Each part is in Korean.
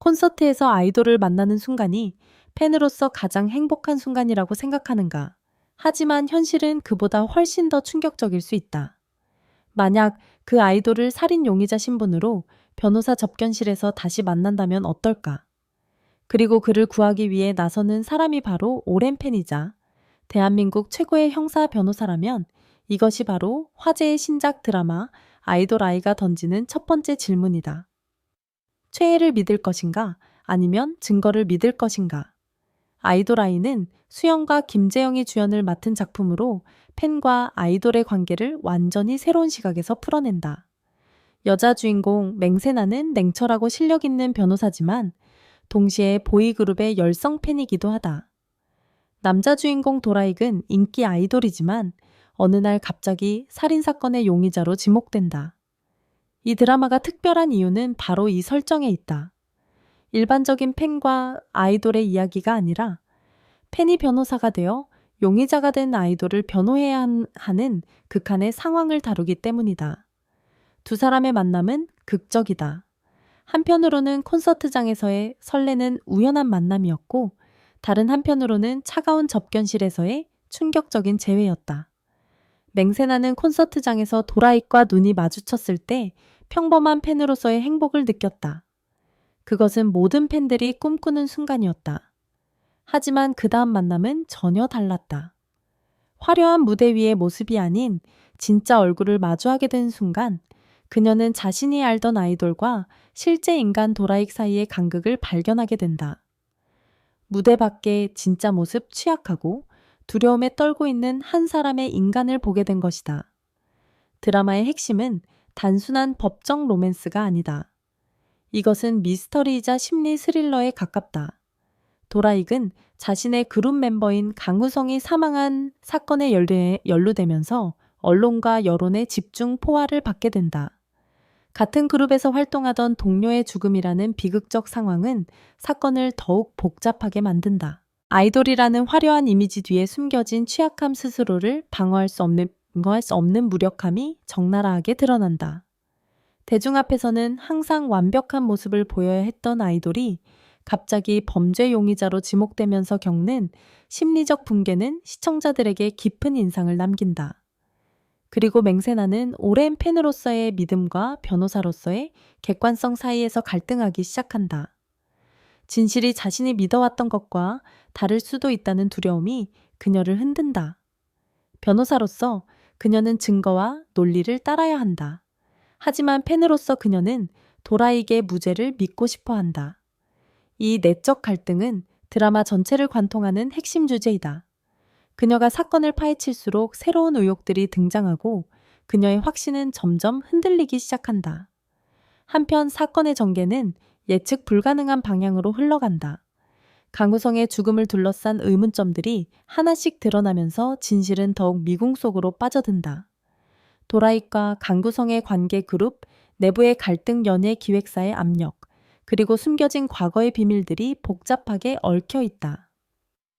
콘서트에서 아이돌을 만나는 순간이 팬으로서 가장 행복한 순간이라고 생각하는가? 하지만 현실은 그보다 훨씬 더 충격적일 수 있다. 만약 그 아이돌을 살인 용의자 신분으로 변호사 접견실에서 다시 만난다면 어떨까? 그리고 그를 구하기 위해 나서는 사람이 바로 오랜 팬이자 대한민국 최고의 형사 변호사라면 이것이 바로 화제의 신작 드라마 아이돌 아이가 던지는 첫 번째 질문이다. 최애를 믿을 것인가? 아니면 증거를 믿을 것인가? 아이돌 아이는 수영과 김재영이 주연을 맡은 작품으로 팬과 아이돌의 관계를 완전히 새로운 시각에서 풀어낸다. 여자 주인공 맹세나는 냉철하고 실력 있는 변호사지만 동시에 보이그룹의 열성 팬이기도 하다. 남자 주인공 도라익은 인기 아이돌이지만 어느 날 갑자기 살인사건의 용의자로 지목된다. 이 드라마가 특별한 이유는 바로 이 설정에 있다. 일반적인 팬과 아이돌의 이야기가 아니라 팬이 변호사가 되어 용의자가 된 아이돌을 변호해야 하는 극한의 상황을 다루기 때문이다. 두 사람의 만남은 극적이다. 한편으로는 콘서트장에서의 설레는 우연한 만남이었고 다른 한편으로는 차가운 접견실에서의 충격적인 재회였다. 맹세나는 콘서트장에서 도라익과 눈이 마주쳤을 때 평범한 팬으로서의 행복을 느꼈다. 그것은 모든 팬들이 꿈꾸는 순간이었다. 하지만 그 다음 만남은 전혀 달랐다. 화려한 무대 위의 모습이 아닌 진짜 얼굴을 마주하게 된 순간 그녀는 자신이 알던 아이돌과 실제 인간 도라익 사이의 간극을 발견하게 된다. 무대 밖의 진짜 모습 취약하고 두려움에 떨고 있는 한 사람의 인간을 보게 된 것이다. 드라마의 핵심은 단순한 법정 로맨스가 아니다. 이것은 미스터리이자 심리 스릴러에 가깝다. 도라익은 자신의 그룹 멤버인 강우성이 사망한 사건에 연루되면서 언론과 여론의 집중 포화를 받게 된다. 같은 그룹에서 활동하던 동료의 죽음이라는 비극적 상황은 사건을 더욱 복잡하게 만든다. 아이돌이라는 화려한 이미지 뒤에 숨겨진 취약함 스스로를 방어할 수 없는 무력함이 적나라하게 드러난다. 대중 앞에서는 항상 완벽한 모습을 보여야 했던 아이돌이 갑자기 범죄 용의자로 지목되면서 겪는 심리적 붕괴는 시청자들에게 깊은 인상을 남긴다. 그리고 맹세나는 오랜 팬으로서의 믿음과 변호사로서의 객관성 사이에서 갈등하기 시작한다. 진실이 자신이 믿어왔던 것과 다를 수도 있다는 두려움이 그녀를 흔든다. 변호사로서 그녀는 증거와 논리를 따라야 한다. 하지만 팬으로서 그녀는 도라익의 무죄를 믿고 싶어 한다. 이 내적 갈등은 드라마 전체를 관통하는 핵심 주제이다. 그녀가 사건을 파헤칠수록 새로운 의혹들이 등장하고 그녀의 확신은 점점 흔들리기 시작한다. 한편 사건의 전개는 예측 불가능한 방향으로 흘러간다. 강우성의 죽음을 둘러싼 의문점들이 하나씩 드러나면서 진실은 더욱 미궁 속으로 빠져든다. 도라익과 강구성의 관계 그룹, 내부의 갈등 연예 기획사의 압력, 그리고 숨겨진 과거의 비밀들이 복잡하게 얽혀 있다.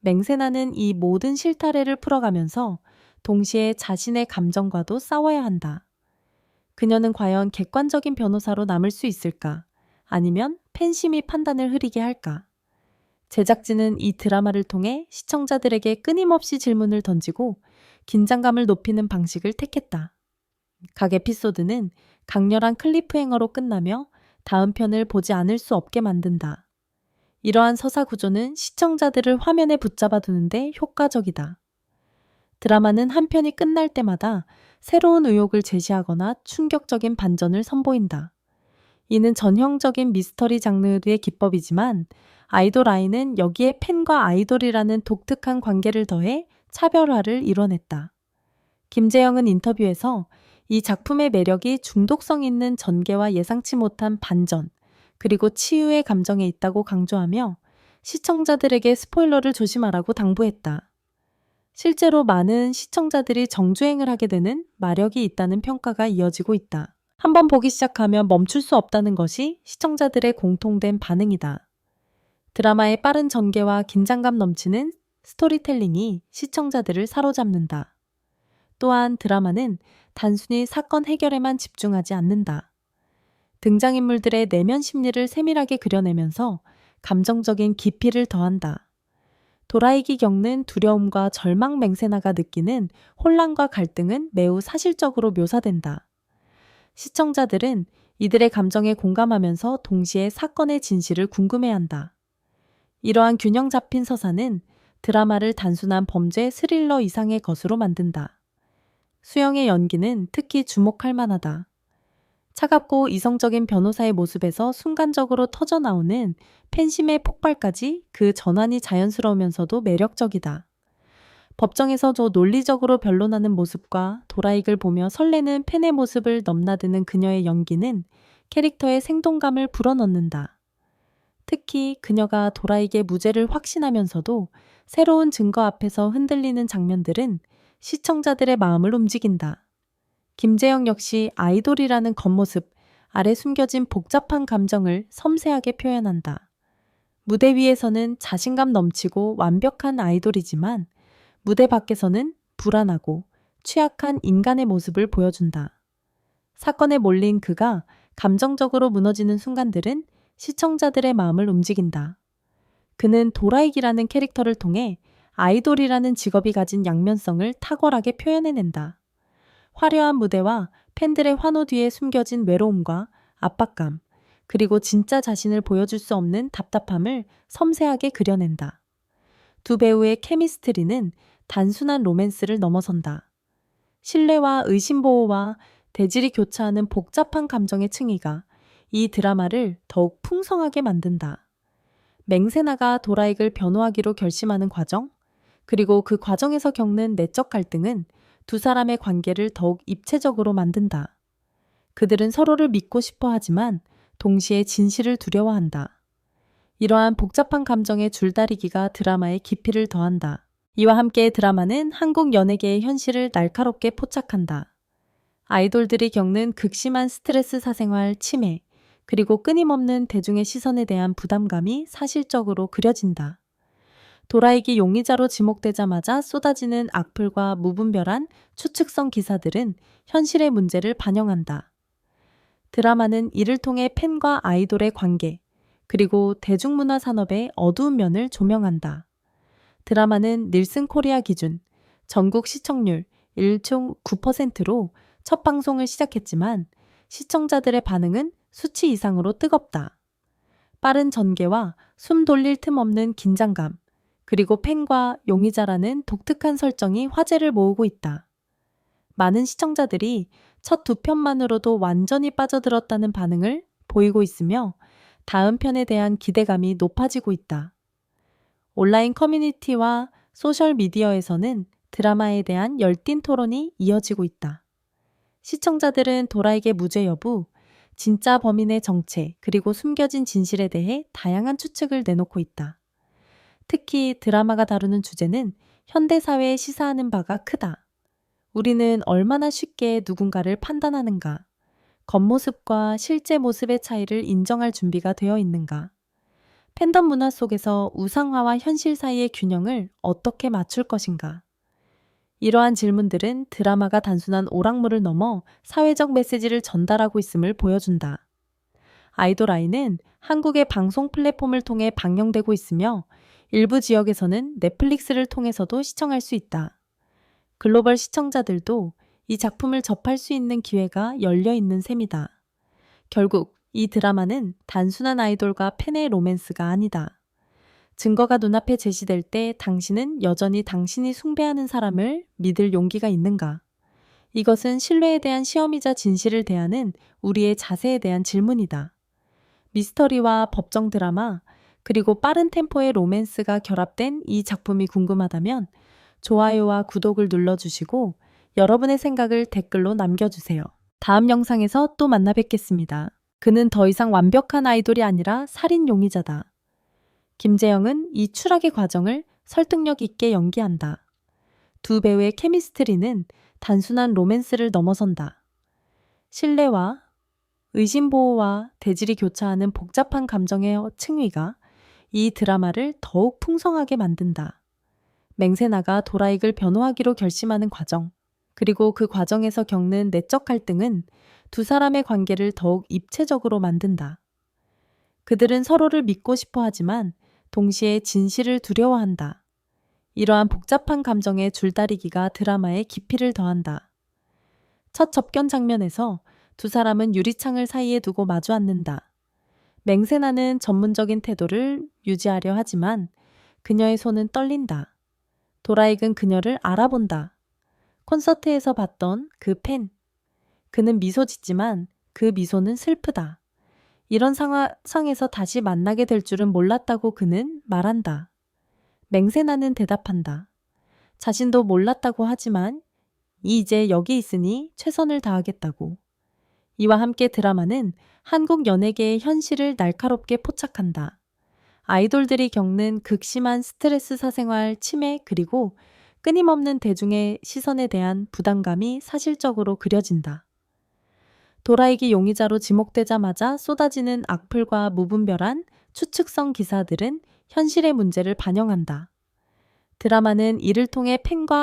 맹세나는 이 모든 실타래를 풀어가면서 동시에 자신의 감정과도 싸워야 한다. 그녀는 과연 객관적인 변호사로 남을 수 있을까? 아니면 팬심이 판단을 흐리게 할까? 제작진은 이 드라마를 통해 시청자들에게 끊임없이 질문을 던지고 긴장감을 높이는 방식을 택했다. 각 에피소드는 강렬한 클리프행어로 끝나며 다음 편을 보지 않을 수 없게 만든다. 이러한 서사 구조는 시청자들을 화면에 붙잡아 두는데 효과적이다. 드라마는 한 편이 끝날 때마다 새로운 의혹을 제시하거나 충격적인 반전을 선보인다. 이는 전형적인 미스터리 장르의 기법이지만 아이돌 아이는 여기에 팬과 아이돌이라는 독특한 관계를 더해 차별화를 이뤄냈다. 김재영은 인터뷰에서 이 작품의 매력이 중독성 있는 전개와 예상치 못한 반전, 그리고 치유의 감정에 있다고 강조하며 시청자들에게 스포일러를 조심하라고 당부했다. 실제로 많은 시청자들이 정주행을 하게 되는 마력이 있다는 평가가 이어지고 있다. 한번 보기 시작하면 멈출 수 없다는 것이 시청자들의 공통된 반응이다. 드라마의 빠른 전개와 긴장감 넘치는 스토리텔링이 시청자들을 사로잡는다. 또한 드라마는 단순히 사건 해결에만 집중하지 않는다. 등장인물들의 내면 심리를 세밀하게 그려내면서 감정적인 깊이를 더한다. 도라익이 겪는 두려움과 절망, 맹세나가 느끼는 혼란과 갈등은 매우 사실적으로 묘사된다. 시청자들은 이들의 감정에 공감하면서 동시에 사건의 진실을 궁금해한다. 이러한 균형 잡힌 서사는 드라마를 단순한 범죄 스릴러 이상의 것으로 만든다. 수영의 연기는 특히 주목할 만하다. 차갑고 이성적인 변호사의 모습에서 순간적으로 터져나오는 팬심의 폭발까지 그 전환이 자연스러우면서도 매력적이다. 법정에서 논리적으로 변론하는 모습과 도라익을 보며 설레는 팬의 모습을 넘나드는 그녀의 연기는 캐릭터의 생동감을 불어넣는다. 특히 그녀가 도라익의 무죄를 확신하면서도 새로운 증거 앞에서 흔들리는 장면들은 시청자들의 마음을 움직인다. 김재영 역시 아이돌이라는 겉모습 아래 숨겨진 복잡한 감정을 섬세하게 표현한다. 무대 위에서는 자신감 넘치고 완벽한 아이돌이지만 무대 밖에서는 불안하고 취약한 인간의 모습을 보여준다. 사건에 몰린 그가 감정적으로 무너지는 순간들은 시청자들의 마음을 움직인다. 그는 도라익이라는 캐릭터를 통해 아이돌이라는 직업이 가진 양면성을 탁월하게 표현해낸다. 화려한 무대와 팬들의 환호 뒤에 숨겨진 외로움과 압박감, 그리고 진짜 자신을 보여줄 수 없는 답답함을 섬세하게 그려낸다. 두 배우의 케미스트리는 단순한 로맨스를 넘어선다. 신뢰와 의심보호와 대질이 교차하는 복잡한 감정의 층위가 이 드라마를 더욱 풍성하게 만든다. 맹세나가 도라익을 변호하기로 결심하는 과정, 그리고 그 과정에서 겪는 내적 갈등은 두 사람의 관계를 더욱 입체적으로 만든다. 그들은 서로를 믿고 싶어 하지만 동시에 진실을 두려워한다. 이러한 복잡한 감정의 줄다리기가 드라마의 깊이를 더한다. 이와 함께 드라마는 한국 연예계의 현실을 날카롭게 포착한다. 아이돌들이 겪는 극심한 스트레스 사생활, 치매, 그리고 끊임없는 대중의 시선에 대한 부담감이 사실적으로 그려진다. 도라익이 용의자로 지목되자마자 쏟아지는 악플과 무분별한 추측성 기사들은 현실의 문제를 반영한다. 드라마는 이를 통해 팬과 아이돌의 관계, 그리고 대중문화 산업의 어두운 면을 조명한다. 드라마는 닐슨 코리아 기준 전국 시청률 1.9%로 첫 방송을 시작했지만 시청자들의 반응은 수치 이상으로 뜨겁다. 빠른 전개와 숨 돌릴 틈 없는 긴장감, 그리고 팬과 용의자라는 독특한 설정이 화제를 모으고 있다. 많은 시청자들이 첫 두 편만으로도 완전히 빠져들었다는 반응을 보이고 있으며 다음 편에 대한 기대감이 높아지고 있다. 온라인 커뮤니티와 소셜미디어에서는 드라마에 대한 열띤 토론이 이어지고 있다. 시청자들은 도라익의 무죄 여부, 진짜 범인의 정체, 그리고 숨겨진 진실에 대해 다양한 추측을 내놓고 있다. 특히 드라마가 다루는 주제는 현대사회에 시사하는 바가 크다. 우리는 얼마나 쉽게 누군가를 판단하는가? 겉모습과 실제 모습의 차이를 인정할 준비가 되어 있는가? 팬덤 문화 속에서 우상화와 현실 사이의 균형을 어떻게 맞출 것인가? 이러한 질문들은 드라마가 단순한 오락물을 넘어 사회적 메시지를 전달하고 있음을 보여준다. 아이돌 아이는 한국의 방송 플랫폼을 통해 방영되고 있으며 일부 지역에서는 넷플릭스를 통해서도 시청할 수 있다. 글로벌 시청자들도 이 작품을 접할 수 있는 기회가 열려 있는 셈이다. 결국 이 드라마는 단순한 아이돌과 팬의 로맨스가 아니다. 증거가 눈앞에 제시될 때 당신은 여전히 당신이 숭배하는 사람을 믿을 용기가 있는가? 이것은 신뢰에 대한 시험이자 진실을 대하는 우리의 자세에 대한 질문이다. 미스터리와 법정 드라마, 그리고 빠른 템포의 로맨스가 결합된 이 작품이 궁금하다면 좋아요와 구독을 눌러주시고 여러분의 생각을 댓글로 남겨주세요. 다음 영상에서 또 만나 뵙겠습니다. 그는 더 이상 완벽한 아이돌이 아니라 살인 용의자다. 김재영은 이 추락의 과정을 설득력 있게 연기한다. 두 배우의 케미스트리는 단순한 로맨스를 넘어선다. 신뢰와 의심보호와 대질이 교차하는 복잡한 감정의 층위가 이 드라마를 더욱 풍성하게 만든다. 맹세나가 도라익을 변호하기로 결심하는 과정, 그리고 그 과정에서 겪는 내적 갈등은 두 사람의 관계를 더욱 입체적으로 만든다. 그들은 서로를 믿고 싶어 하지만 동시에 진실을 두려워한다. 이러한 복잡한 감정의 줄다리기가 드라마의 깊이를 더한다. 첫 접견 장면에서 두 사람은 유리창을 사이에 두고 마주 앉는다. 맹세나는 전문적인 태도를 유지하려 하지만 그녀의 손은 떨린다. 도라익은 그녀를 알아본다. 콘서트에서 봤던 그 팬. 그는 미소 짓지만 그 미소는 슬프다. 이런 상황에서 다시 만나게 될 줄은 몰랐다고 그는 말한다. 맹세나는 대답한다. 자신도 몰랐다고 하지만 이제 여기 있으니 최선을 다하겠다고. 이와 함께 드라마는 한국 연예계의 현실을 날카롭게 포착한다. 아이돌들이 겪는 극심한 스트레스 사생활 치매 그리고 끊임없는 대중의 시선에 대한 부담감이 사실적으로 그려진다. 도라이기 용의자로 지목되자마자 쏟아지는 악플과 무분별한 추측성 기사들은 현실의 문제를 반영한다. 드라마는 이를 통해 팬과